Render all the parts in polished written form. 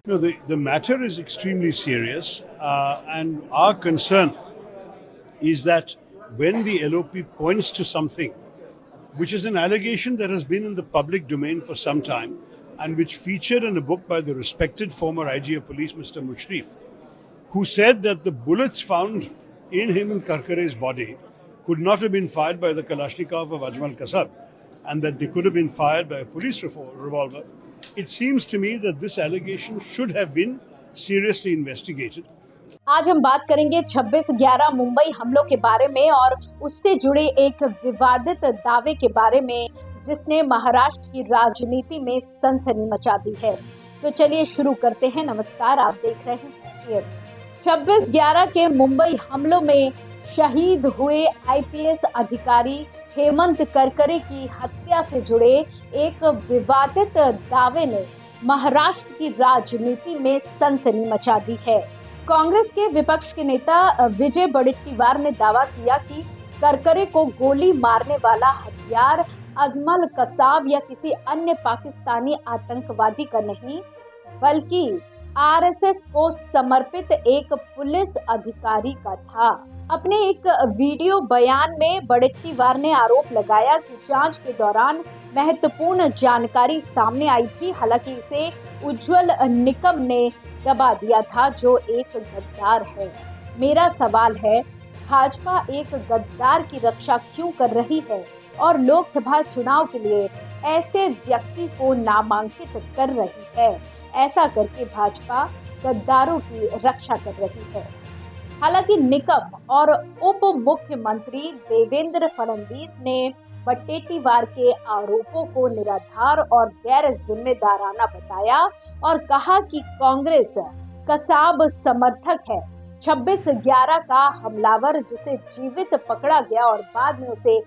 No, the matter is extremely serious, and our concern is that when the LOP points to something, which is an allegation that has been in the public domain for some time, and which featured in a book by the respected former IG of Police, Mr. Mushrif, who said that the bullets found in Hemant Karkare's body could not have been fired by the Kalashnikov of Ajmal Kasab, and that they could have been fired by a police revolver. It seems to me that this allegation should have been seriously investigated. आज हम बात करेंगे 26/11 मुंबई हमलों के बारे में और उससे जुड़े एक विवादित दावे के बारे में जिसने महाराष्ट्र की राजनीति में सनसनी मचा दी है। तो चलिए शुरू करते हैं। नमस्कार, आप देख रहे हैं 26/11 के मुंबई हमलों में शहीद हुए आईपीएस अधिकारी हेमंत करकरे की हत्या से जुड़े एक विवादित दावे ने महाराष्ट्र की राजनीति में सनसनी मचा दी है। कांग्रेस के विपक्ष के नेता विजय वडेट्टीवार ने दावा किया कि करकरे को गोली मारने वाला हथियार अजमल कसाब या किसी अन्य पाकिस्तानी आतंकवादी का नहीं, बल्कि आरएसएस को समर्पित एक पुलिस अधिकारी का था। अपने एक वीडियो बयान में वडेट्टीवार ने आरोप लगाया कि जांच के दौरान महत्वपूर्ण जानकारी सामने आई थी, हालांकि इसे उज्ज्वल निकम ने दबा दिया था, जो एक गद्दार है। मेरा सवाल है, भाजपा एक गद्दार की रक्षा क्यों कर रही है और लोकसभा चुनाव के लिए ऐसे व्यक्ति को नामांकित कर रही है? ऐसा करके भाजपा गद्दारों की रक्षा कर रही है। हालांकि निकम और उप मुख्यमंत्री देवेंद्र फडणवीस ने वडेट्टीवार के आरोपों को निराधार और गैर जिम्मेदाराना बताया और कहा कि कांग्रेस कसाब समर्थक है। 26/11 का हमलावर जिसे जीवित पकड़ा गया और बाद में उसे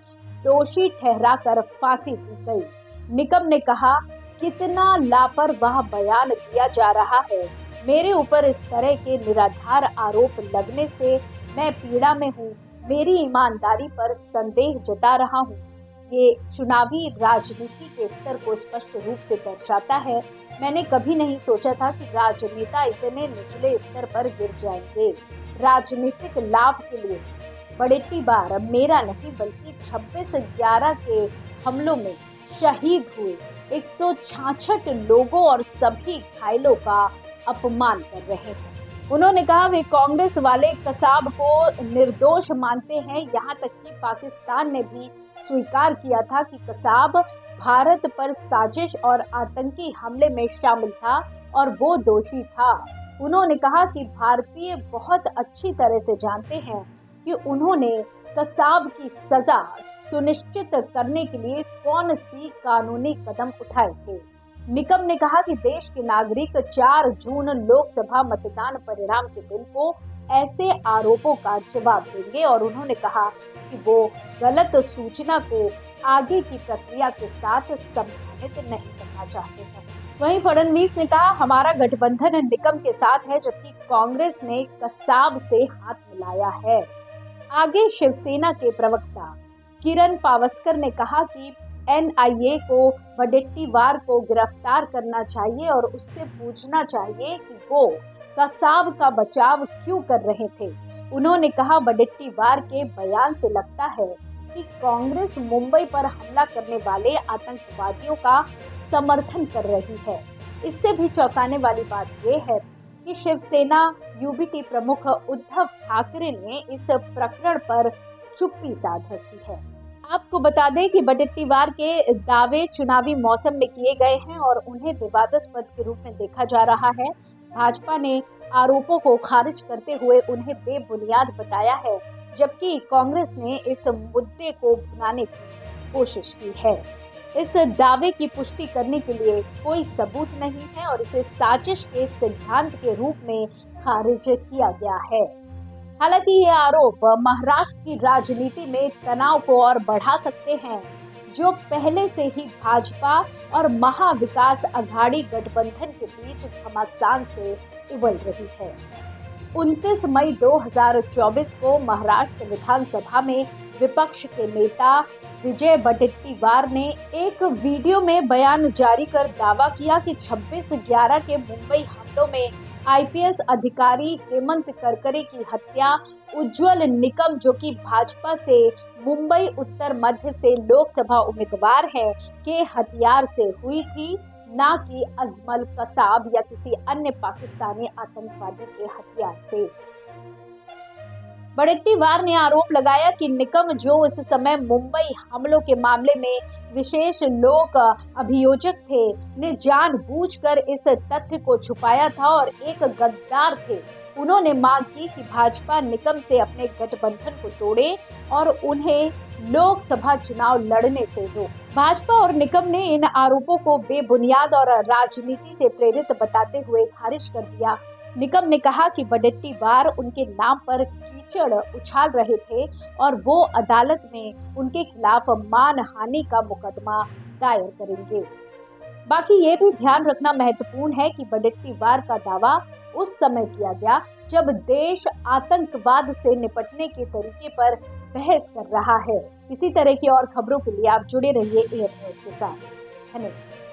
दोषी ठहराकर फांसी दी गई। निकम ने कहा, कितना लापरवाह बयान दिया जा रहा है। मेरे ऊपर इस तरह के निराधार आरोप लगने से मैं पीड़ा में हूँ। मेरी ईमानदारी पर संदेह जता रहा हूँ। ये चुनावी राजनीति के स्तर को स्पष्ट रूप से दर्शाता है। मैंने कभी नहीं सोचा था कि राजनेता इतने निचले स्तर पर गिर जाएंगे। राजनीतिक लाभ के लिए वडेट्टीवार मेरा नहीं बल्कि 26/11 के हमलों में शहीद हुए 166 लोगों और सभी घायलों का अपमान कर रहे हैं। उन्होंने कहा, वे कांग्रेस वाले कसाब को निर्दोष मानते हैं। यहाँ तक कि पाकिस्तान ने भी स्वीकार किया था कि कसाब भारत पर साजिश और आतंकी हमले में शामिल था और वो दोषी था। उन्होंने कहा कि भारतीय बहुत अच्छी तरह से जानते हैं कि उन्होंने कसाब की सजा सुनिश्चित करने के लिए कौन सी कानूनी कदम उठाए थे। निकम ने कहा कि देश के नागरिक 4 जून लोकसभा मतदान परिणाम के दिन को ऐसे आरोपों का जवाब देंगे और उन्होंने कहा कि वो गलत सूचना को आगे की प्रक्रिया के साथ संभावित नहीं करना चाहते हैं। वहीं फडणवीस ने कहा, हमारा गठबंधन निकम के साथ है, जबकि कांग्रेस ने कसाब से हाथ मिलाया है। आगे शिवसेना के प्रवक्ता किरण पावस्कर ने कहा कि एनआईए को वडेट्टीवार को गिरफ्तार करना चाहिए और उससे पूछना चाहिए कि वो कसाब का बचाव क्यों कर रहे थे। उन्होंने कहा, वडेट्टीवार के बयान से लगता है कि कांग्रेस मुंबई पर हमला करने वाले आतंकवादियों का समर्थन कर रही है। इससे भी चौंकाने वाली बात यह है कि शिवसेना यूबीटी प्रमुख उद्धव ठाकरे ने इस प्रकरण पर चुप्पी साध रखी है। आपको बता दें कि वडेट्टीवार के दावे चुनावी मौसम में किए गए हैं और उन्हें विवादास्पद के रूप में देखा जा रहा है। भाजपा ने आरोपों को खारिज करते हुए उन्हें बेबुनियाद बताया है, जबकि कांग्रेस ने इस मुद्दे को भुनाने की कोशिश की है। इस दावे की पुष्टि करने के लिए कोई सबूत नहीं है और इसे साजिश के सिद्धांत के रूप में खारिज किया गया है। हालांकि ये आरोप महाराष्ट्र की राजनीति में तनाव को और बढ़ा सकते हैं, जो पहले से ही भाजपा और महाविकास अघाड़ी गठबंधन के बीच घमासान से उबल रही है। 29 मई 2024 को महाराष्ट्र विधानसभा में विपक्ष के नेता विजय वडेट्टीवार ने एक वीडियो में बयान जारी कर दावा किया कि 26/11 के मुंबई हमले मामलों में आईपीएस अधिकारी हेमंत करकरे की हत्या उज्जवल निकम, जो कि भाजपा से मुंबई उत्तर मध्य से लोकसभा उम्मीदवार है, के हथियार से हुई थी, ना कि अजमल कसाब या किसी अन्य पाकिस्तानी आतंकवादी के हथियार से। वडेट्टीवार ने आरोप लगाया कि निकम, जो उस समय मुंबई हमलों के मामले में विशेष लोक अभियोजक थे, ने जानबूझकर इस तथ्य को छुपाया था और एक गद्दार थे। उन्होंने मांग की कि भाजपा निकम से अपने गठबंधन को तोड़े और उन्हें लोकसभा चुनाव लड़ने से रोके। भाजपा और निकम ने इन आरोपों को बेबुनियाद और राजनीति से प्रेरित बताते हुए खारिज कर दिया। निकम ने कहा कि वडेट्टीवार उनके नाम पर कीचड़ उछाल रहे थे और वो अदालत में उनके खिलाफ मानहानि का मुकदमा दायर करेंगे। बाकी ये भी ध्यान रखना महत्वपूर्ण है कि वडेट्टीवार का दावा उस समय किया गया जब देश आतंकवाद से निपटने के तरीके पर बहस कर रहा है। इसी तरह की और खबरों के लिए आप जुड़े रहिए एयर न्यूज़ के साथ। धन्यवाद।